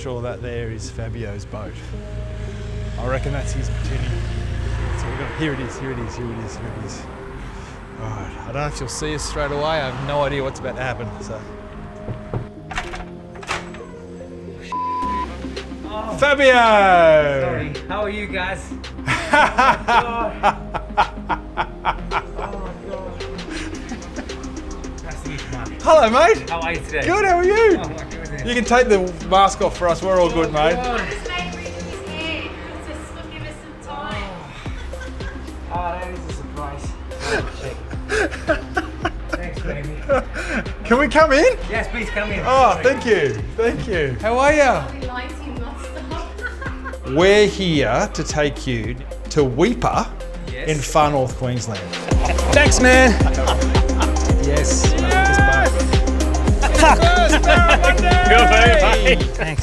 sure that there is Fabio's boat. I reckon that's his tinny. So we've got, here it is, here it is, here it is, here it is. Alright, I don't know if you'll see us straight away. I have no idea what's about to happen, so. Oh, Fabio! sorry, how are you guys? Oh my god. Nice to meet you, man. Hello, mate. How are you today? Good, how are you? Oh my goodness. You can take the mask off for us. We're all good, mate. Just made redo his hair. Just give us some time. Oh, that is a surprise. Oh, shit. Thanks, baby. Can we come in? Yes, please come in. Oh, thank you. Thank you. How are you? We like him not stop. We're here to take you to Weipa Yes. in Far North Queensland. Thanks, man. Yes. Good, Thanks.